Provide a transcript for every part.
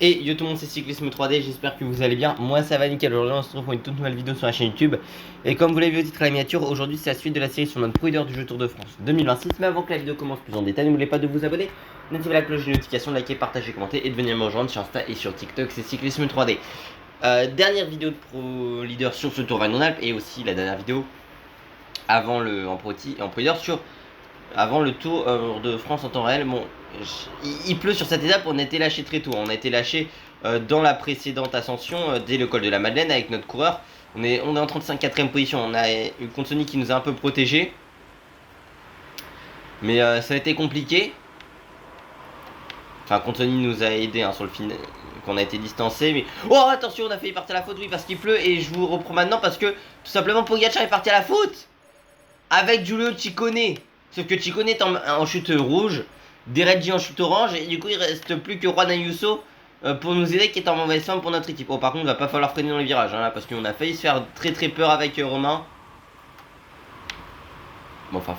Et yo tout le monde, c'est Cyclisme 3D, j'espère que vous allez bien. Moi ça va nickel. Aujourd'hui on se retrouve pour une toute nouvelle vidéo sur la chaîne YouTube. Et comme vous l'avez vu au titre à la miniature, aujourd'hui c'est la suite de la série sur notre pro leader du jeu Tour de France 2026. Mais avant que la vidéo commence plus en détail, n'oubliez pas de vous abonner, d'activer la cloche de notification, de liker, partager, commenter et de venir me rejoindre sur Insta et sur TikTok, c'est Cyclisme 3D. Dernière vidéo de pro leader sur ce Tour Rhône-Alpes et aussi la dernière vidéo avant le en pro leader sur avant le Tour de France en temps réel. Bon, il pleut sur cette étape, on a été lâché très tôt. On a été lâché dans la précédente ascension, dès le col de la Madeleine avec notre coureur. On est en 35e position. On a eu Consoni qui nous a un peu protégé. Mais ça a été compliqué. Enfin, Consoni nous a aidé sur le final, qu'on a été distancé. Mais oh, attention, on a failli partir à la faute, oui, parce qu'il pleut. Et je vous reprends maintenant parce que tout simplement Pogacar est parti à la faute avec Giulio Ciccone. Sauf que Ciccone est en chute rouge, Deredji en chute orange, et du coup il reste plus que Juan Ayuso pour nous aider, qui est en mauvaise forme pour notre équipe. Oh, par contre il va pas falloir freiner dans les virages là, parce qu'on a failli se faire très peur avec Romain. Bon, enfin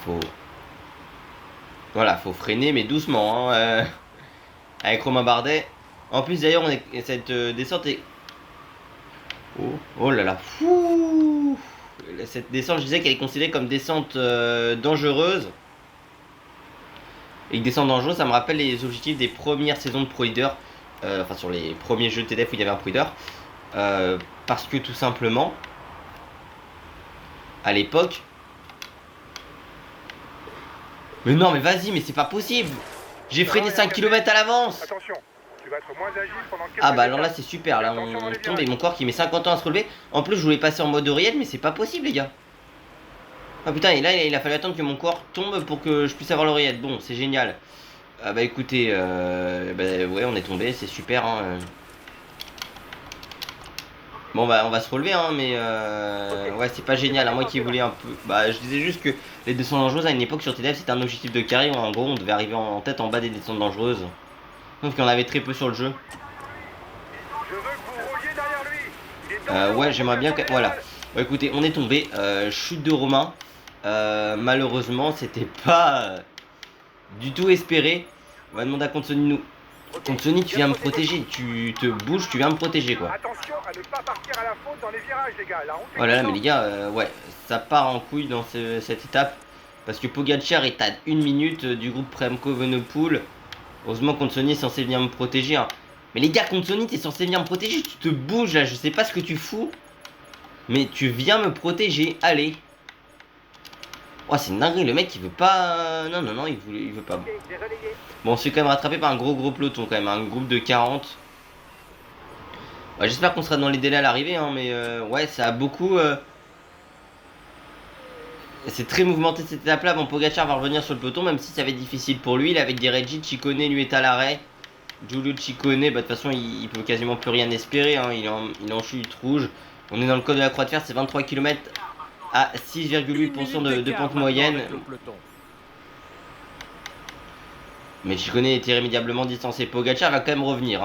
faut freiner mais doucement avec Romain Bardet. En plus d'ailleurs cette descente est... Oh là là, fou. Cette descente, je disais qu'elle est considérée comme descente dangereuse. Et que descente dangereuse, ça me rappelle les objectifs des premières saisons de Pro Leader. Enfin, sur les premiers jeux TDF où il y avait un Pro Leader. Parce que tout simplement, à l'époque... Mais non, mais vas-y, mais c'est pas possible. J'ai freiné 5 km à l'avance. Attention, tu vas être moins agile pendant quelques Ah bah alors là c'est super, là on tombe et mon corps qui met 50 ans à se relever. En plus je voulais passer en mode oreillette, mais c'est pas possible les gars. Ah putain, et là il a fallu attendre que mon corps tombe pour que je puisse avoir l'oreillette. Bon, c'est génial. Bah écoutez, ouais, on est tombé, c'est super Bon bah on va se relever mais ouais, c'est pas génial, moi qui voulais un peu... Bah je disais juste que les descentes dangereuses à une époque sur TDF c'était un objectif de carry. En gros on devait arriver en tête en bas des descentes dangereuses. Sauf qu'il y en avait très peu sur le jeu. Je veux que vous rouliez derrière lui. Ouais, j'aimerais bien que... Voilà. Bon, écoutez, on est tombé. Chute de Romain. Malheureusement, c'était pas du tout espéré. On va demander à Consoni. Consoni, tu viens me protéger. Tu te bouges, tu viens me protéger, quoi. Attention à ne pas partir à la faute dans les virages, les gars. La route est Oh là là, mais les gars, ouais, ça part en couille dans cette étape. Parce que Pogacar est à 1 minute du groupe Remco Evenepoel. Heureusement, Consoni est censé venir me protéger. Mais les gars, Consoni, t'es censé venir me protéger. Tu te bouges là, je sais pas ce que tu fous. Mais tu viens me protéger, allez. Oh, c'est une dinguerie, le mec il veut pas... Non, il veut pas. Bon, on se fait quand même rattraper par un gros peloton quand même, un groupe de 40. Ouais, j'espère qu'on sera dans les délais à l'arrivée, mais ouais, ça a beaucoup... C'est très mouvementé cette étape là. Bon, Pogacar va revenir sur le peloton, même si ça va être difficile pour lui. Il avait des Reggie, Ciccone lui est à l'arrêt. Giulio Ciccone, bah de toute façon il peut quasiment plus rien espérer, il est en chute rouge. On est dans le col de la Croix de Fer, c'est 23 km à 6,8% de pente moyenne. Mais Ciccone est irrémédiablement distancé. Pogacar va quand même revenir.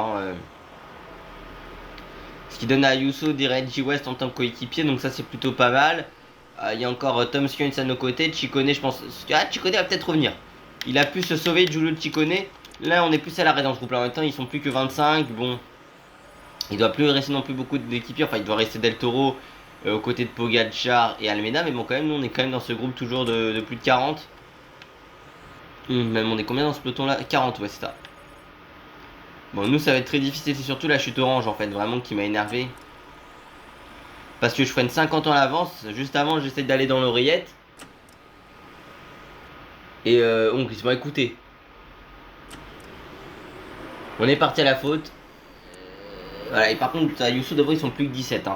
Ce qui donne à Ayuso des Reggie West en tant que coéquipier, donc ça c'est plutôt pas mal. Il y a encore Tom Skjons à nos côtés. Ciccone, je pense... Ciccone va peut-être revenir. Il a pu se sauver, Giulio Ciccone. Là on est plus à l'arrêt dans ce groupe là. En même temps ils sont plus que 25. Bon, il doit plus rester non plus beaucoup d'équipiers. Enfin il doit rester Del Toro aux côtés de Pogacar et Almeida. Mais bon, quand même nous on est quand même dans ce groupe toujours de plus de 40. Même on est combien dans ce peloton là? 40, ouais, c'est ça. Bon, nous ça va être très difficile. C'est surtout la chute orange en fait vraiment qui m'a énervé. Parce que je freine 50 ans à l'avance. Juste avant j'essaie d'aller dans l'oreillette. Et on glisse. Bon, écoutez, on est parti à la faute. Voilà, et par contre, à Ayuso d'abord ils sont plus que 17.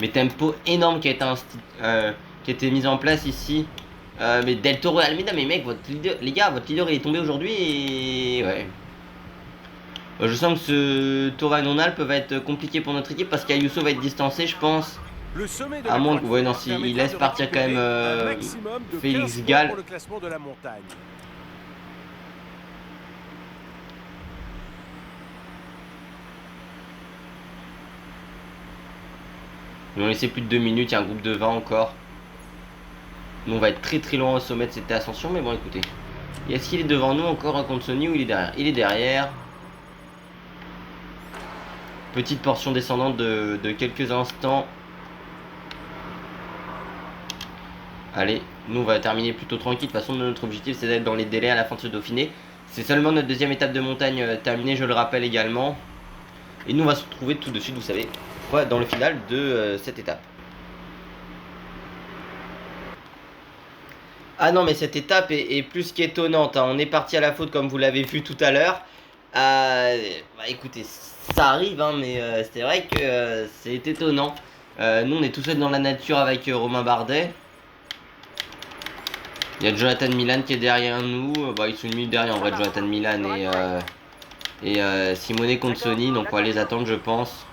Mais tempo énorme qui a été mis en place ici. Mais Del Toro et Almeida, mais mec, votre leader, les gars, votre leader il est tombé aujourd'hui et ouais. Je sens que ce Tour Rhône-Alpes va être compliqué pour notre équipe parce qu'Ayuso va être distancé, je pense. À moins que, ouais, non, s'il laisse partir quand même Félix Gall. Ils ont laissé plus de 2 minutes, il y a un groupe de 20 encore. Nous on va être très loin au sommet de cette ascension, mais bon écoutez. Est-ce qu'il est devant nous encore contre Sony ou il est derrière? Il est derrière. Petite portion descendante de quelques instants. Allez, nous on va terminer plutôt tranquille. De toute façon, notre objectif c'est d'être dans les délais à la fin de ce Dauphiné. C'est seulement notre deuxième étape de montagne terminée, je le rappelle également. Et nous on va se retrouver tout de suite, vous savez, dans le final de cette étape. Ah non, mais cette étape est plus qu'étonnante, hein. On est parti à la faute comme vous l'avez vu tout à l'heure. Bah écoutez, ça arrive, hein, mais c'est vrai que c'est étonnant. Nous on est tout seul dans la nature avec Romain Bardet. Il y a Jonathan Milan qui est derrière nous. Bah, ils sont une minute derrière en vrai, Jonathan Milan et Simone Consoni. Donc on va les attendre, je pense.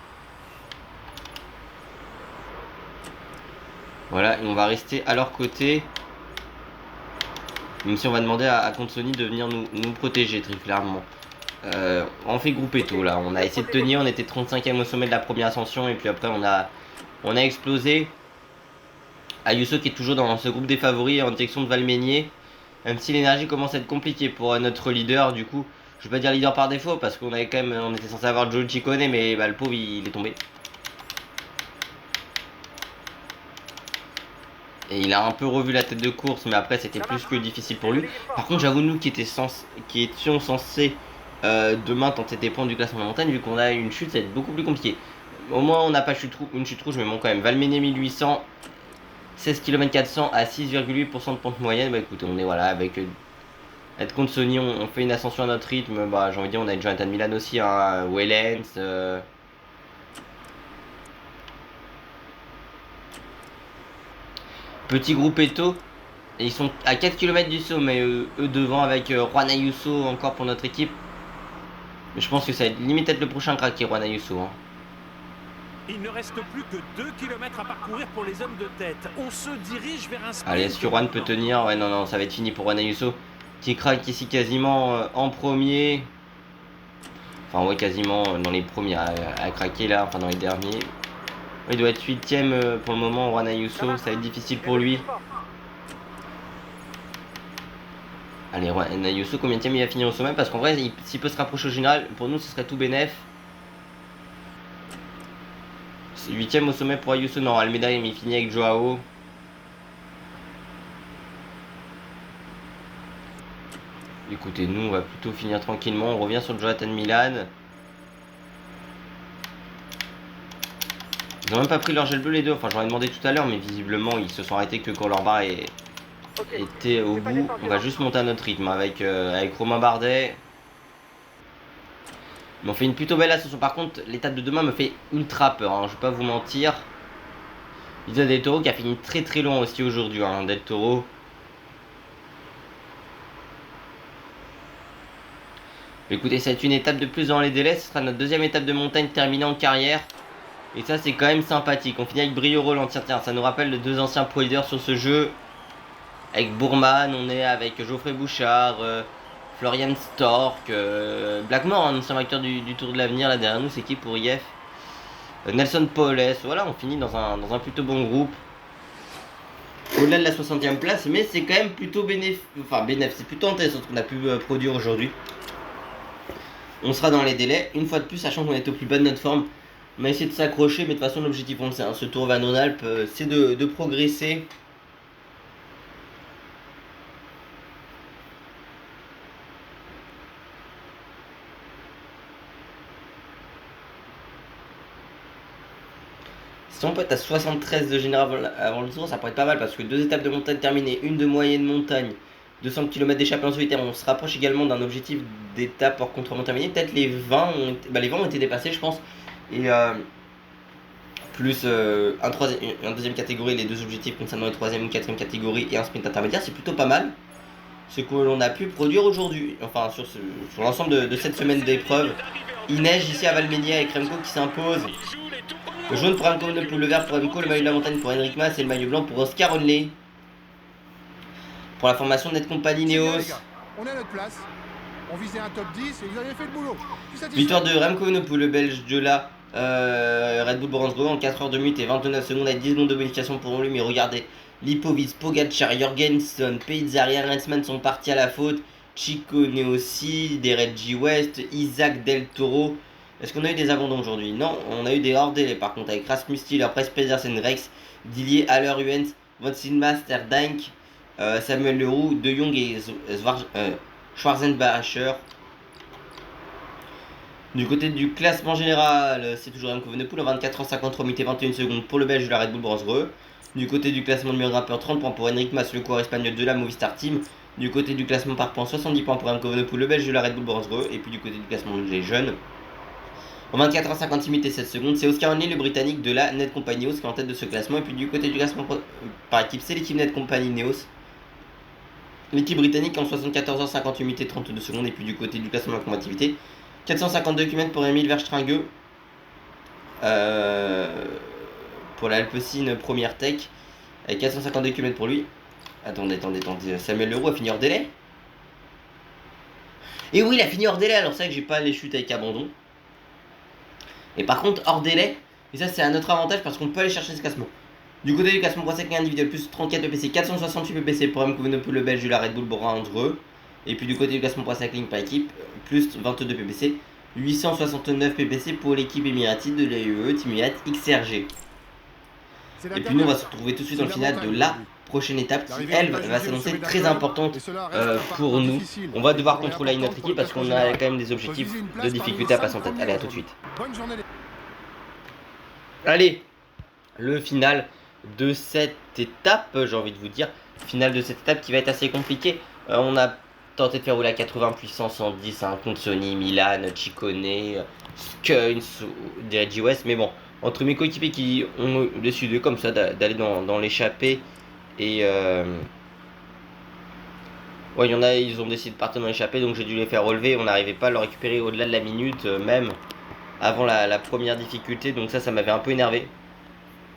Voilà, et on va rester à leur côté. Même si on va demander à Consoni de venir nous protéger très clairement. On fait groupe Eto là. On a essayé de tenir, on était 35e au sommet de la première ascension. Et puis après on a explosé. Ayuso qui est toujours dans ce groupe des favoris en direction de Valmeinier. Même si l'énergie commence à être compliquée pour notre leader, du coup, je vais pas dire leader par défaut parce qu'on avait quand même, on était censé avoir Joe Ciccone, mais bah, le pauvre il est tombé. Et il a un peu revu la tête de course, mais après c'était plus que difficile pour lui. Par contre, j'avoue, nous qui étions censés demain tenter des points du classement de la montagne, vu qu'on a une chute, ça va être beaucoup plus compliqué. Au moins, on n'a pas une chute rouge, mais bon, quand même. Valmeinier 1800, 16 km 400 à 6,8% de pente moyenne. Bah écoutez, on est voilà avec être contre Sony, on fait une ascension à notre rythme. Bah j'ai envie de dire, on a Jonathan Milan aussi, hein, Wellens. Petit groupe Eto. Et ils sont à 4 km du sommet, eux devant avec Juan Ayuso encore pour notre équipe. Mais je pense que ça va être limite être le prochain craqué, Juan Ayuso. Hein. Il ne reste plus que 2 km à parcourir pour les hommes de tête. On se dirige vers un sprint. Allez, est-ce que Juan peut tenir? Ouais, non, ça va être fini pour Juan Ayuso. Qui craque ici quasiment en premier. Enfin, ouais, quasiment dans les premiers à craquer là, enfin dans les derniers. Il doit être 8ème pour le moment, Juan Ayuso. Ça va être difficile pour lui. Allez, Juan Ayuso, combien de temps il va finir au sommet? Parce qu'en vrai, s'il peut se rapprocher au général, pour nous, ce serait tout bénef. 8ème au sommet pour Ayuso. Non, Almeida, il finit avec Joao. Écoutez, nous, on va plutôt finir tranquillement. On revient sur Jonathan Milan. Ils ont même pas pris leur gel bleu les deux. Enfin, j'aurais demandé tout à l'heure, mais visiblement, ils se sont arrêtés que quand leur barre était au bout. On va juste monter à notre rythme avec Romain Bardet. Mais on fait une plutôt belle ascension. Par contre, l'étape de demain me fait ultra peur, hein, je vais pas vous mentir. Isa Del Toro qui a fini très très long aussi aujourd'hui, hein, Del Toro. Écoutez, c'est une étape de plus dans les délais. Ce sera notre deuxième étape de montagne terminée en carrière. Et ça, c'est quand même sympathique. On finit avec brio Roland. Tiens, ça nous rappelle les deux anciens pro leaders sur ce jeu. Avec Bourman, on est avec Geoffrey Bouchard, Florian Stork, Blackmore, un ancien vainqueur du Tour de l'Avenir. Là derrière nous, c'est qui pour IF? Nelson Paules. Voilà, on finit dans un plutôt bon groupe. Au-delà de la 60e place, mais c'est quand même plutôt bénéfique. Enfin, c'est plutôt intéressant ce qu'on a pu produire aujourd'hui. On sera dans les délais. Une fois de plus, sachant qu'on est au plus bas de notre forme, on a essayé de s'accrocher, mais de toute façon, l'objectif, on le sait, hein, ce Tour Van Rhône-Alpes, c'est de progresser. Si on peut être à 73 de général avant le tour, ça pourrait être pas mal parce que deux étapes de montagne terminées, une de moyenne montagne, 200 km d'échappée en solitaire. On se rapproche également d'un objectif d'étape hors contre terminé. Peut-être les 20 ont été dépassés, je pense. Et plus un deuxième catégorie, les deux objectifs concernant une troisième, une quatrième catégorie et un sprint intermédiaire, c'est plutôt pas mal. Ce que l'on a pu produire aujourd'hui, enfin sur l'ensemble de cette semaine d'épreuves. Il neige ici à Valmeinier avec Remco qui s'impose. Le jaune pour Remco, le vert pour Remco, le maillot de la montagne pour Henrik Mas et le maillot blanc pour Oscar Onley. Pour la formation de Net Company Neos. On est à notre place. On visait un top 10 et vous avez fait le boulot. Victoire de Remco Evenepoel, le belge de la Red Bull Brandsburg en 4 heures de minutes et 29 secondes avec 10 secondes de bonification pour lui. Mais regardez, Lipovic, Pogacar, Jorgensen, Peizzaria, Rensman sont partis à la faute. Ciccone aussi, des Reggie West, Isaac Del Toro, Est-ce qu'on a eu des abandons aujourd'hui? Non, on a eu des hors délai par contre avec Rasmus Stiller, Press Pedersen, Rex, Dillier, Haller, Uens, Master, Dank, Samuel Leroux, De Jong et Schwarzenbacher. Du côté du classement général, c'est toujours Remco Evenepoel à 24 ans 53 minutes et 21 secondes pour le Belge de la Red Bull Bronsreux. Du côté du classement numéro grimpeur, 30 points pour Enric Mas, le coureur espagnol de la Movistar Team. Du côté du classement par points, 70 points pour Remco Evenepoel, le Belge de la Red Bull Bronsreux. Et puis du côté du classement des jeunes, en 24 ans 56 minutes et 7 secondes, c'est Oscar Onley, le Britannique de la Net Company Neos qui est en tête de ce classement. Et puis du côté du classement par équipe, c'est l'équipe Net Company Neos, l'équipe britannique en 74 ans 58 minutes et 32 secondes. Et puis du côté du classement de combativité, 452 km pour Emile Verstringue pour l'Alpecin Première Tech, avec 452 km pour lui. Attendez, Samuel Leroux a fini hors délai. Et oui, il a fini hors délai, alors c'est vrai que j'ai pas les chutes avec abandon. Et par contre, hors délai, et ça c'est un autre avantage parce qu'on peut aller chercher ce classement. Du côté du classement pro cycling individuel, plus 34 PPC, 468 PPC pour Remco Evenepoel, le Belge de la Red Bull Bronsreux. Et puis du côté du classement pro cycling par équipe, plus 22 PPC, 869 PPC pour l'équipe émiratide de l'AUE Team Emirates XRG. Et puis nous on va se retrouver tout de suite dans le final de la prochaine étape qui elle va s'annoncer très importante pour nous. On va devoir contrôler notre équipe parce qu'on a quand même des objectifs de difficulté à passer en tête. Allez, à tout de suite. Allez, le final de cette étape, j'ai envie de vous dire, final de cette étape qui va être assez compliquée. On a tenté de faire rouler à 80 puissance 110 contre Sony, Milan, Ciccone, Skuns, Derek West, mais bon, entre mes coéquipiers qui ont décidé comme ça d'aller dans l'échappée et ouais, il y en a, ils ont décidé de partir dans l'échappée, donc j'ai dû les faire relever. On n'arrivait pas à le récupérer au-delà de la minute, même avant la première difficulté, donc ça m'avait un peu énervé.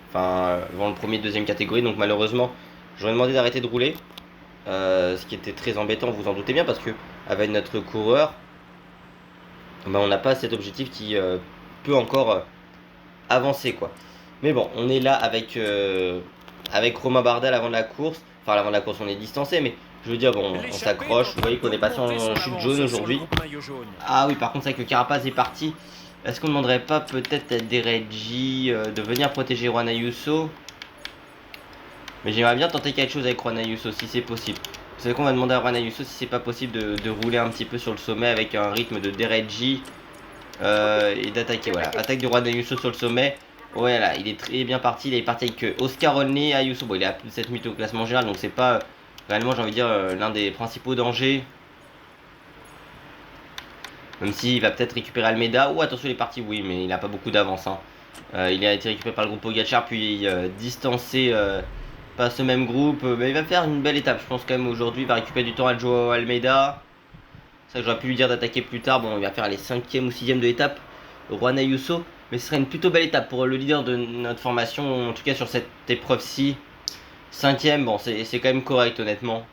Enfin, avant le premier, deuxième catégorie, donc malheureusement, j'aurais demandé d'arrêter de rouler. Ce qui était très embêtant, vous en doutez bien, parce que avec notre coureur, ben, on n'a pas cet objectif qui peut encore avancer, quoi. Mais bon, on est là avec Romain Bardet à l'avant de la course. Enfin, à l'avant de la course, on est distancé, mais je veux dire, bon, on s'accroche. Vous voyez qu'on est passé en chute jaune aujourd'hui. Ah oui, par contre, c'est vrai que Carapaz est parti. Est-ce qu'on ne demanderait pas peut-être à Dereggi de venir protéger Juan Ayuso? Mais j'aimerais bien tenter quelque chose avec Juan Ayuso si c'est possible. Vous savez qu'on va demander à Juan Ayuso si c'est pas possible de rouler un petit peu sur le sommet avec un rythme de Dereggi et d'attaquer. Voilà, attaque de Juan Ayuso sur le sommet. Voilà, il est très bien parti. Il est parti avec Oscar Onley, Ayuso. Bon, il est à plus de 7 minutes au classement général, donc c'est pas réellement, j'ai envie de dire, l'un des principaux dangers. Même s'il va peut-être récupérer Almeida. Oh, attention, il est parti, oui, mais il n'a pas beaucoup d'avance. Hein. Il a été récupéré par le groupe Pogacar, puis distancé par ce même groupe. Mais il va faire une belle étape, je pense, quand même, aujourd'hui. Il va récupérer du temps à Joao Almeida. Ça, j'aurais pu lui dire d'attaquer plus tard. Bon, il va faire les 5e ou 6e de l'étape, Juan Ayuso. Mais ce serait une plutôt belle étape pour le leader de notre formation, en tout cas sur cette épreuve-ci. 5e, bon, c'est quand même correct, honnêtement.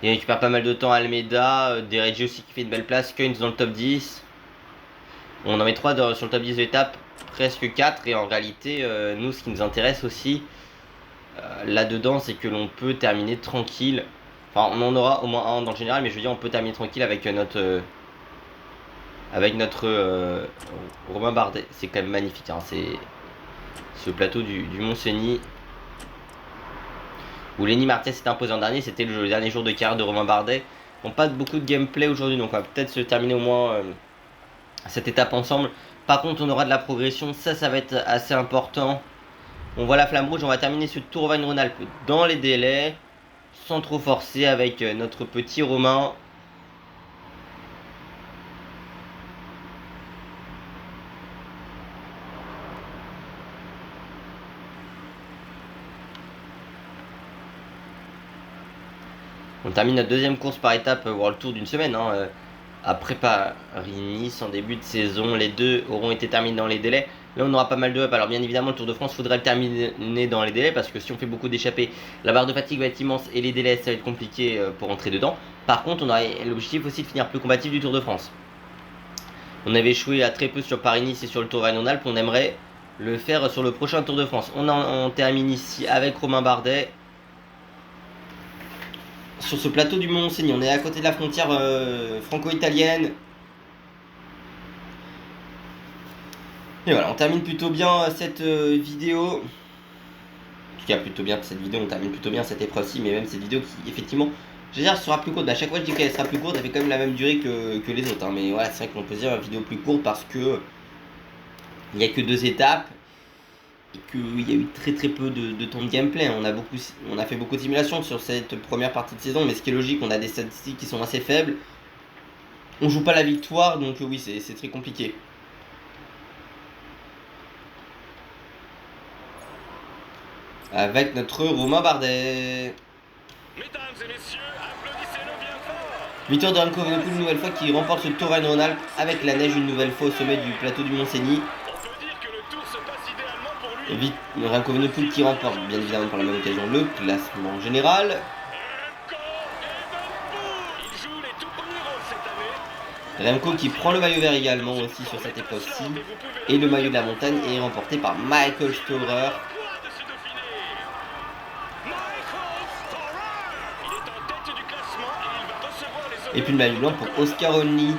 Il récupère pas mal de temps à Almeida, Dereggi aussi qui fait une belle place, Skuns dans le top 10. On en met 3 sur le top 10 de l'étape, presque 4. Et en réalité, nous, ce qui nous intéresse aussi là-dedans, c'est que l'on peut terminer tranquille. Enfin, on en aura au moins un dans le général, mais je veux dire, on peut terminer tranquille avec notre Romain Bardet. C'est quand même magnifique, hein. C'est ce plateau du Mont-Cenis où Lenny Martinez s'est imposé en dernier. C'était le dernier jour de carrière de Romain Bardet. On n'a pas beaucoup de gameplay aujourd'hui, donc on va peut-être se terminer au moins cette étape ensemble. Par contre, on aura de la progression, ça va être assez important. On voit la flamme rouge, on va terminer ce Tour Auvergne-Rhône-Alpes dans les délais, sans trop forcer avec notre petit Romain. On termine notre deuxième course par étape World Tour d'une semaine. Hein, après Paris-Nice en début de saison, les deux auront été terminés dans les délais. Là, on aura pas mal de up. Alors, bien évidemment, le Tour de France, il faudrait le terminer dans les délais parce que si on fait beaucoup d'échappées, la barre de fatigue va être immense et les délais, ça va être compliqué pour entrer dedans. Par contre, on a l'objectif aussi de finir plus combatif du Tour de France. On avait échoué à très peu sur Paris-Nice et sur le Tour Auvergne-Rhône-Alpes. On aimerait le faire sur le prochain Tour de France. On termine ici avec Romain Bardet. Sur ce plateau du Mont-Cenis, on est à côté de la frontière franco-italienne. Et voilà, on termine plutôt bien cette vidéo. En tout cas, plutôt bien cette vidéo, on termine plutôt bien cette épreuve-ci, mais même cette vidéo qui, effectivement, je veux dire, sera plus courte. À chaque fois, je dis qu'elle sera plus courte, elle fait quand même la même durée que les autres. Hein. Mais voilà, c'est vrai qu'on peut dire une vidéo plus courte parce que il n'y a que 2 étapes et qu'il y a eu très peu de temps de gameplay. On a fait beaucoup de simulations sur cette première partie de saison, mais ce qui est logique, on a des statistiques qui sont assez faibles. On joue pas la victoire, donc oui, c'est très compliqué. Avec notre Romain Bardet. Mesdames et messieurs, applaudissez-le bien fort. Victoire de Remco Evenepoel une nouvelle fois qui remporte ce Tour Rhône-Alpes avec la neige une nouvelle fois au sommet du plateau du Mont-Cenis. On peut dire que le tour se passe idéalement pour lui. Remco Evenepoel qui remporte bien évidemment par la même occasion le classement général. Remco Evenepoel. Il joue les tout premiers rôles cette année. Remco qui prend le maillot vert également aussi sur cette épreuve-ci. Et le maillot de la montagne est remporté par Michael Storer. Et puis le maillot blanc pour Oscar Onley,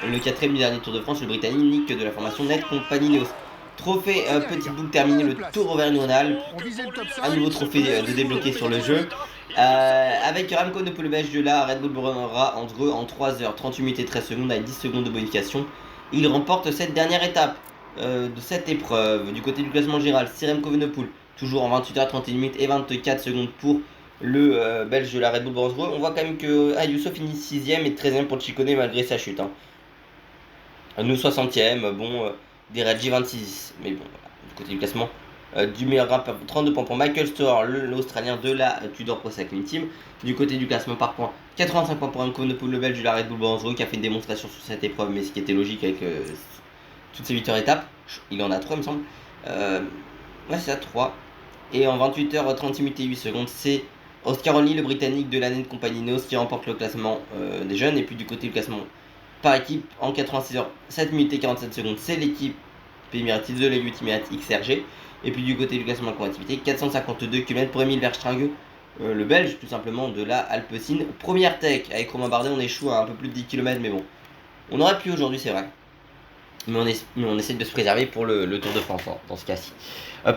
le 4ème du dernier Tour de France, le Britannique de la formation Net Company Neos. Trophée petite boucle terminé, le Tour Auvergne-Rhône-Alpes. Un nouveau trophée de débloqué sur le jeu. Avec Remco Evenepoel le belge de la Red Bull Brera entre eux en 3h38 minutes et 13 secondes avec 10 secondes de bonification. Il remporte cette dernière étape de cette épreuve. Du côté du classement général, c'est Remco Evenepoel, toujours en 28h31 minutes et 24 secondes pour le belge de la Red Bull Brera. On voit quand même que Ayuso finit 6ème et 13ème pour Ciccone malgré sa chute. Hein. Nous 60ème, bon, des Reggie 26, mais bon, voilà, du côté du classement du meilleur grimpeur, 32 points pour Michael Storer, l'Australien de la Tudor Pro Cycling Team. Du côté du classement par points, 85 points pour Remco Evenepoel, le belge de la Red Bull Brera qui a fait une démonstration sur cette épreuve, mais ce qui était logique avec toutes ces 8 heures étapes. Il en a 3 il me semble. Ouais, c'est à 3. Et en 28h36 minutes et 8 secondes, c'est Oscar Onley, le Britannique de la Net Company Neos, qui remporte le classement des jeunes. Et puis du côté du classement par équipe, en 86h7 minutes et 47 secondes, c'est l'équipe Emiratis de l'Ultimate XRG. Et puis du côté du classement de combativité, 452 km pour Emile Verstringue, le Belge tout simplement de la Alpecin. Première tech, avec Romain Bardet, on échoue à un peu plus de 10 km, mais bon. On aurait pu aujourd'hui, c'est vrai. Mais on essaie de se préserver pour le Tour de France, hein, dans ce cas-ci.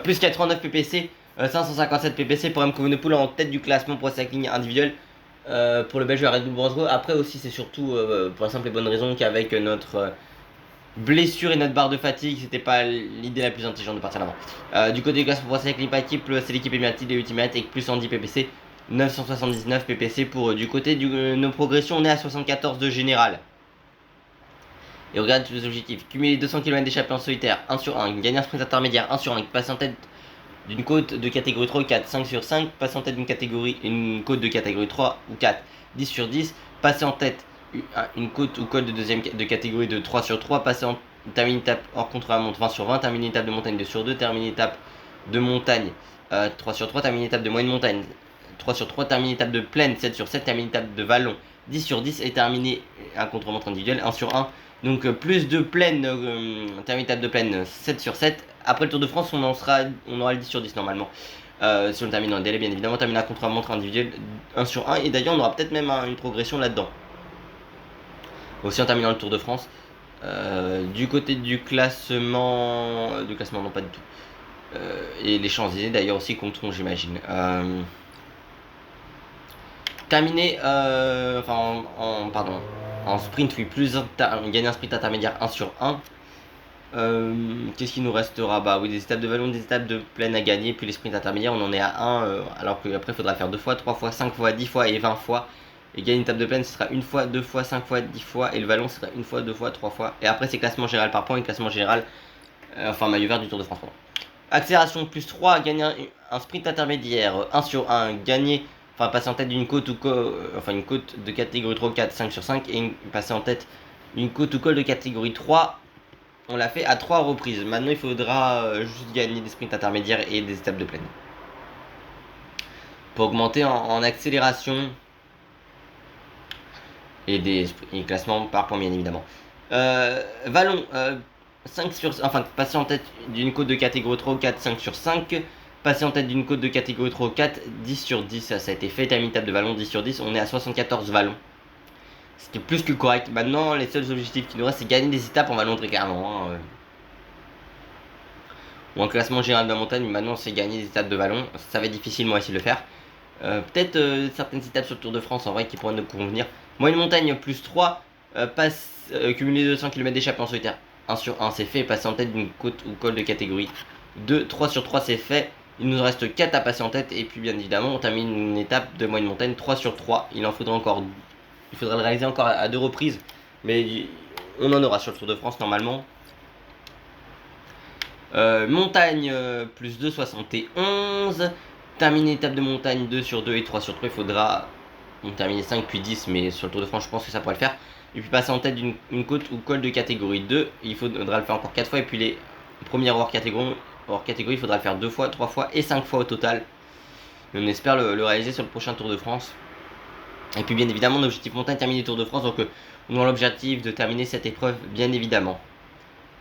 Plus 89 PPC. 557 PPC pour Remco Evenepoel en tête du classement pro cycling individuel pour le belge de la Red Bull Brera. Après aussi c'est surtout pour la simple et bonne raison qu'avec notre blessure et notre barre de fatigue, c'était pas l'idée la plus intelligente de partir l'avant. Du côté du classement pro cycling par équipe, c'est l'équipe Emiratis de Ultimate avec plus 110 PPC, 979 PPC pour du côté de nos progressions, on est à 74 de général. Et on regarde tous les objectifs. Cumuler 200 km d'échappée en solitaire, 1 sur 1, gagner un sprint intermédiaire, 1 sur 1, passer en tête d'une côte de catégorie 3 ou 4, 5 sur 5, passer en tête une côte de catégorie 3 ou 4, 10 sur 10, passer en tête une côte ou côte de catégorie de 3 sur 3, terminer une étape hors contre-la-montre 20 sur 20, terminer une étape de montagne 2 sur 2, terminer une étape de montagne 3 sur 3, terminer une étape de moyenne montagne 3 sur 3, terminer une étape de plaine 7 sur 7, terminer une étape de vallon 10 sur 10 et terminer un contre-la-montre individuel 1 sur 1. Donc plus de plaine, terminer une étape de plaine 7 sur 7. Après le Tour de France, on aura le 10 sur 10 normalement. Si on termine dans le délai, bien évidemment, terminer un contre-la-montre individuel 1 sur 1. Et d'ailleurs, on aura peut-être même une progression là-dedans. Aussi en terminant le Tour de France. Du côté du classement. Non, pas du tout. Et les Champs-Élysées d'ailleurs aussi compteront, j'imagine. Terminer. En sprint, oui, gagner un sprint intermédiaire 1 sur 1. Qu'est-ce qui nous restera? Bah oui, des étapes de vallon, des étapes de plaine à gagner, puis les sprints intermédiaires, on en est à 1, alors qu'après il faudra faire 2 fois, 3 fois, 5 fois, 10 fois et 20 fois. Et gagner une étape de plaine, ce sera 1 fois, 2 fois, 5 fois, 10 fois, et le vallon, ce sera 1 fois, 2 fois, 3 fois. Et après, c'est classement général par point et classement général, maillot vert du Tour de France. Accélération plus 3, gagner un sprint intermédiaire 1 sur 1, passer en tête d'une côte une côte de catégorie 3 ou 4, 5 sur 5, et passer en tête d'une côte ou col de catégorie 3. On l'a fait à 3 reprises. Maintenant, il faudra juste gagner des sprints intermédiaires et des étapes de plaine. Pour augmenter en accélération et des classements par point, bien évidemment. Vallon, 5 sur, passer en tête d'une côte de catégorie 3 ou 4, 5 sur 5. Passer en tête d'une côte de catégorie 3 ou 4, 10 sur 10, ça a été fait. Terminer une étape de vallon 10 sur 10, on est à 74 vallons. C'était plus que correct. Maintenant, les seuls objectifs qui nous restent, c'est gagner des étapes en vallon très clairement. ou un classement général de la montagne. Maintenant, c'est gagner des étapes de vallon. Ça va être difficile, moi, aussi de le faire. Peut-être certaines étapes sur le Tour de France en vrai qui pourraient nous convenir. Moi, une montagne plus 3, cumuler 200 km d'échappée en solitaire. 1 sur 1, c'est fait. Passer en tête d'une côte ou col de catégorie 2. 3 sur 3, c'est fait. Il nous reste 4 à passer en tête. Et puis, bien évidemment, on termine une étape de moyenne montagne 3 sur 3. Il faudra le réaliser encore à 2 reprises. Mais on en aura sur le Tour de France normalement. Montagne plus 2, 71. Terminer étape de montagne 2 sur 2 et 3 sur 3. Il faudra terminer 5 puis 10. Mais sur le Tour de France, je pense que ça pourrait le faire. Et puis passer en tête d'une côte ou col de catégorie 2. Il faudra le faire encore 4 fois. Et puis les premières hors catégorie, il faudra le faire 2 fois, 3 fois et 5 fois au total. Et on espère le réaliser sur le prochain Tour de France. Et puis bien évidemment, l'objectif montagne, terminer le Tour de France. Donc on a l'objectif de terminer cette épreuve, bien évidemment.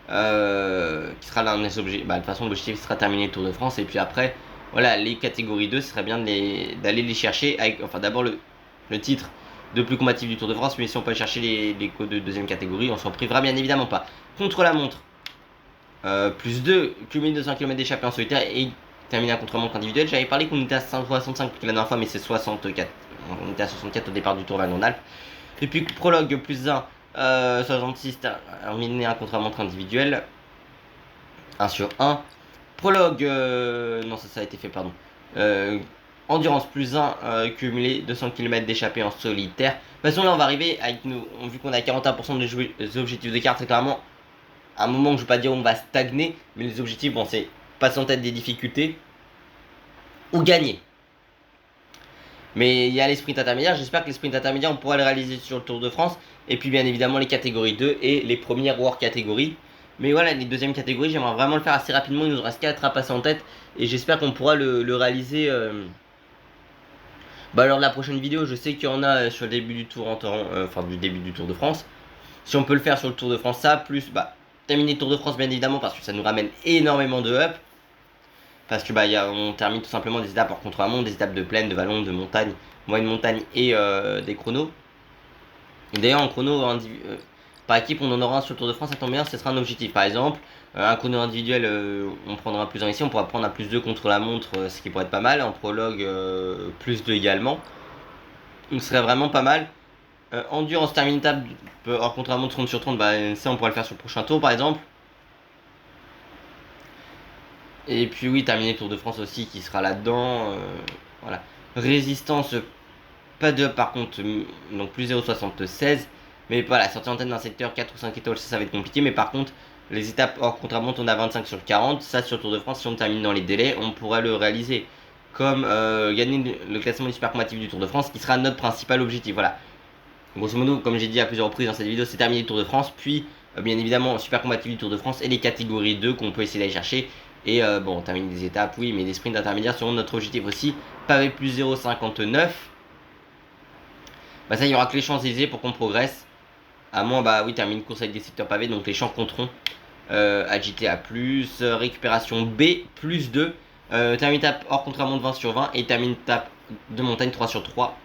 Qui sera l'un des objectifs. De toute façon, l'objectif sera terminer le Tour de France. Et puis après, voilà, les catégories 2, ce serait bien d'aller les chercher. D'abord le titre de plus combatif du Tour de France. Mais si on peut aller chercher les codes de deuxième catégorie, on s'en privera bien évidemment pas. Contre la montre, plus 2, cumuler 200 km d'échappée en solitaire et terminer un contre-montre individuel. J'avais parlé qu'on était à 65 la dernière fois, mais c'est 64. On était à 64 au départ du Tour Wallon-Alpes. Et puis prologue plus 1, 66, terminer un contre-montre individuel. 1 sur 1. Prologue, non ça a été fait, pardon. Endurance plus 1, cumulé 200 km d'échappée en solitaire. De toute façon là on va arriver avec nous, vu qu'on a 41% des objectifs de carte, c'est clairement un moment que je ne vais pas dire on va stagner, mais les objectifs, bon, c'est passer en tête des difficultés ou gagner. Mais il y a les sprints intermédiaires, j'espère que les sprints intermédiaires on pourra les réaliser sur le Tour de France. Et puis bien évidemment les catégories 2 et les premières World catégories. Mais voilà, les deuxièmes catégories, j'aimerais vraiment le faire assez rapidement, il nous reste 4 à passer en tête. Et j'espère qu'on pourra le réaliser lors de la prochaine vidéo. Je sais qu'il y en a sur le début du Tour, du début du Tour de France. Si on peut le faire sur le Tour de France, ça, plus terminer le Tour de France bien évidemment, parce que ça nous ramène énormément de up. Parce que on termine tout simplement des étapes hors contre-la-montre, des étapes de plaine, de vallon, de montagne, moyenne montagne et des chronos. Et d'ailleurs en chrono par équipe on en aura un sur le Tour de France, ça tombe bien, ce sera un objectif. Par exemple, un chrono individuel on prendra plus 1 ici, on pourra prendre un plus 2 contre la montre, ce qui pourrait être pas mal. En prologue plus 2 également. Donc ce serait vraiment pas mal. Endurance termine étape hors contre la montre 30 sur 30, ça on pourra le faire sur le prochain tour par exemple. Et puis oui, terminer le Tour de France aussi qui sera là-dedans. Voilà. Résistance, pas de par contre, donc plus 0,76. Mais voilà, sortir en tête d'un secteur 4 ou 5 étoiles, ça va être compliqué. Mais par contre, les étapes hors contre-la-montre, on a 25 sur 40. Ça, sur le Tour de France, si on termine dans les délais, on pourra le réaliser. Comme gagner le classement du super combatif du Tour de France, qui sera notre principal objectif. Voilà. Grosso modo, comme j'ai dit à plusieurs reprises dans cette vidéo, c'est terminer le Tour de France. Puis, bien évidemment, super combatif du Tour de France et les catégories 2 qu'on peut essayer d'aller chercher. Et on termine des étapes, oui, mais des sprints intermédiaires seront notre objectif aussi. Pavé plus 0,59. Ça, il y aura que les Champs-Élysées pour qu'on progresse. À moins, terminer une course avec des secteurs pavés, donc les champs compteront. Agité à plus, récupération B, plus 2. Termine étape hors contre-la-montre 20 sur 20 et termine étape de montagne 3 sur 3.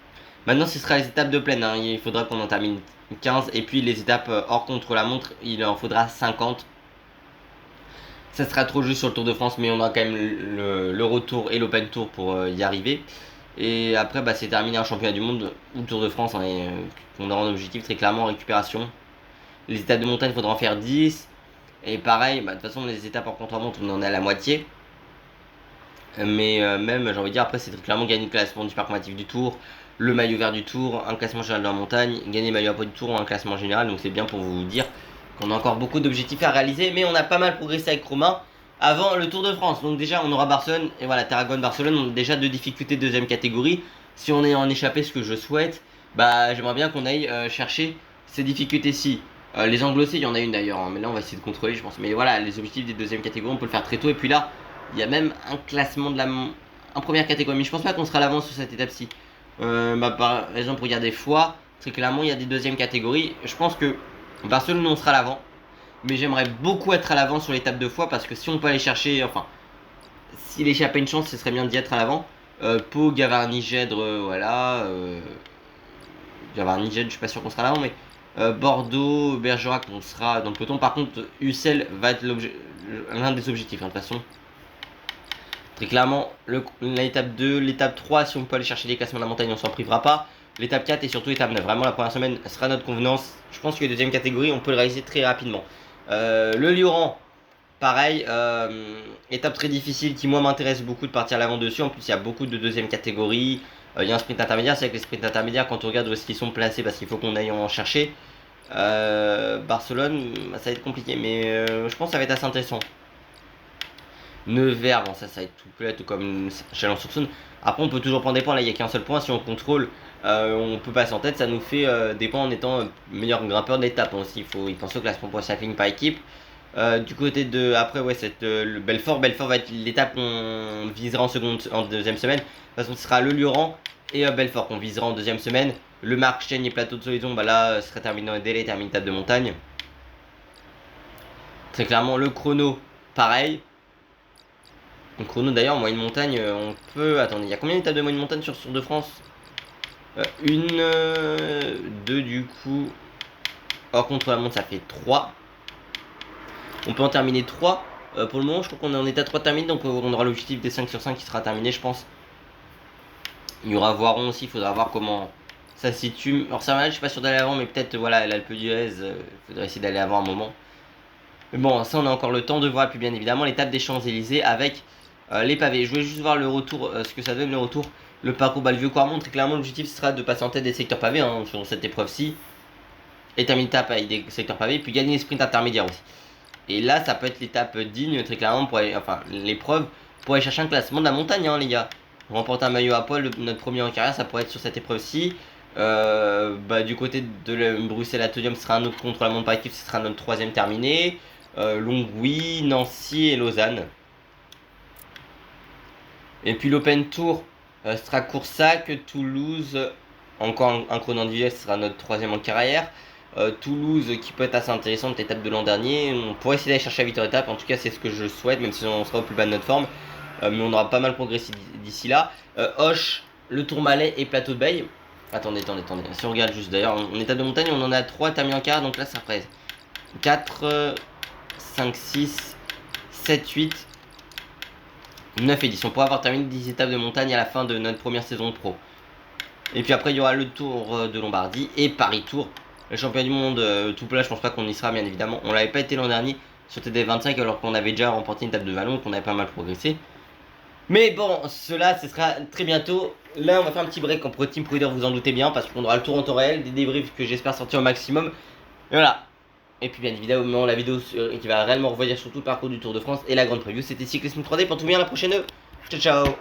Maintenant, ce sera les étapes de plaine, il faudra qu'on en termine 15. Et puis les étapes hors contre-la-montre, il en faudra 50. Ça sera trop juste sur le Tour de France, mais on aura quand même le retour et l'Open Tour pour y arriver. Et après, c'est terminer un championnat du monde ou le Tour de France, on aura un objectif très clairement en récupération. Les étapes de montagne, il faudra en faire 10. Et pareil, de toute façon, les étapes hors contre-la-montre, on en est à la moitié. Mais même, j'ai envie de dire, après, c'est très clairement gagner le classement du super combatif du Tour, le maillot vert du Tour, un classement général de la montagne, gagner le maillot à poids du Tour ou un classement général. Donc c'est bien pour vous dire qu'on a encore beaucoup d'objectifs à réaliser, mais on a pas mal progressé avec Romain avant le Tour de France. Donc déjà on aura Barcelone, et voilà, Tarragone, Barcelone, on a déjà deux difficultés de deuxième catégorie. Si on est en échappé, ce que je souhaite, j'aimerais bien qu'on aille chercher ces difficultés-ci. Les Anglosés, il y en a une d'ailleurs, mais là on va essayer de contrôler je pense. Mais voilà, les objectifs des deuxième catégorie, on peut le faire très tôt. Et puis là, il y a même un classement de en première catégorie, mais je pense pas qu'on sera à l'avance sur cette étape-ci. Par exemple, regardez Foix, très clairement il y a des deuxièmes catégories. Je pense que Barcelone, nous on sera à l'avant. Mais j'aimerais beaucoup être à l'avant sur l'étape de Foix, parce que si on peut aller chercher, enfin, s'il échappe à une chance, ce serait bien d'y être à l'avant. Pau, Gavarnie, Gèdre, voilà. Gavarnie, Gèdre, je suis pas sûr qu'on sera à l'avant, mais Bordeaux, Bergerac, on sera dans le peloton. Par contre, Ussel va être l'un des objectifs, hein, de toute façon. Très clairement, l'étape 2, l'étape 3, si on peut aller chercher les classements de la montagne, on s'en privera pas. L'étape 4 et surtout l'étape 9. Vraiment, la première semaine sera notre convenance. Je pense que les deuxième catégorie, on peut le réaliser très rapidement. Le Lioran, pareil, étape très difficile qui moi m'intéresse beaucoup de partir à l'avant dessus. En plus il y a beaucoup de deuxième catégorie. Il y a un sprint intermédiaire. C'est avec les sprints intermédiaires quand on regarde où est-ce qu'ils sont placés parce qu'il faut qu'on aille en chercher. Barcelone, ça va être compliqué mais je pense que ça va être assez intéressant. Nevers, bon ça va être tout plat, tout comme Chalon-sur-Saône. Après on peut toujours prendre des points, là il n'y a qu'un seul point. Si on contrôle, on peut passer en tête. Ça nous fait des points en étant meilleur grimpeur de l'étape aussi. Il faut y penser au classement pour cycling par équipe. Du côté de après ouais le Belfort va être l'étape qu'on visera en deuxième semaine. De toute façon ce sera le Lioran et Belfort qu'on visera en deuxième semaine. Le Marchienne et Plateau de Solution, bah là serait terminé dans les délais, termine étape de montagne. Très clairement le chrono pareil. Le chrono d'ailleurs moyenne montagne on peut. Attendez, il y a combien d'étapes de moyenne montagne sur Tour de France? Une, deux du coup. Hors contre la montre ça fait 3. On peut en terminer 3. Pour le moment, je crois qu'on est en état 3 terminé. Donc, on aura l'objectif des 5 sur 5 qui sera terminé, je pense. Il y aura Voiron aussi. Il faudra voir comment ça se situe. Alors, ça va, je suis pas sûr d'aller avant. Mais peut-être, voilà, l'Alpe d'Huez. Il faudrait essayer d'aller avant un moment. Mais bon, ça, on a encore le temps de voir. Et puis, bien évidemment, l'étape des Champs-Élysées avec les pavés. Je voulais juste voir le retour, ce que ça donne le retour. Le parcours Balvieux-Quarmont. Très clairement, l'objectif sera de passer en tête des secteurs pavés hein, sur cette épreuve-ci. Et terminer l'étape avec des secteurs pavés. Puis gagner les sprints intermédiaires aussi. Et là, ça peut être l'étape digne, très clairement, pour aller, enfin, l'épreuve pour aller chercher un classement de la montagne, hein, les gars. Remporter un maillot à poil, notre premier en carrière, ça pourrait être sur cette épreuve-ci. Du côté de Bruxelles Atodium, ce sera un autre contre-la-montre par équipe, ce sera notre troisième terminé. Longwy, Nancy et Lausanne. Et puis l'Open Tour sera Coursac, Toulouse, encore un chrono individuel, ce sera notre troisième en carrière. Toulouse qui peut être assez intéressante, l'étape de l'an dernier. On pourrait essayer d'aller chercher la victoire d'étape, en tout cas c'est ce que je souhaite, même si on sera au plus bas de notre forme. Mais on aura pas mal progressé d'ici là. Hoche, le Tourmalet et Plateau de Beille. Attendez. Si on regarde juste d'ailleurs, en étape de montagne, on en a 3 terminés en quart, donc là ça ferait 4, 5, 6, 7, 8, 9 et 10. On pourra avoir terminé 10 étapes de montagne à la fin de notre première saison de pro. Et puis après il y aura le Tour de Lombardie et Paris Tour. Le champion du monde tout plat, je pense pas qu'on y sera bien évidemment. On l'avait pas été l'an dernier sur TD25 alors qu'on avait déjà remporté une étape de vallon, qu'on avait pas mal progressé. Mais bon, cela ce sera très bientôt. Là on va faire un petit break en Pro Team Pro Leader, vous en doutez bien, parce qu'on aura le tour en temps réel, des débriefs que j'espère sortir au maximum. Et voilà. Et puis bien évidemment la vidéo qui va réellement revoyir sur tout le parcours du Tour de France et la grande preview. C'était Cyclisme 3D, pour tout bien, à la prochaine. Ciao ciao.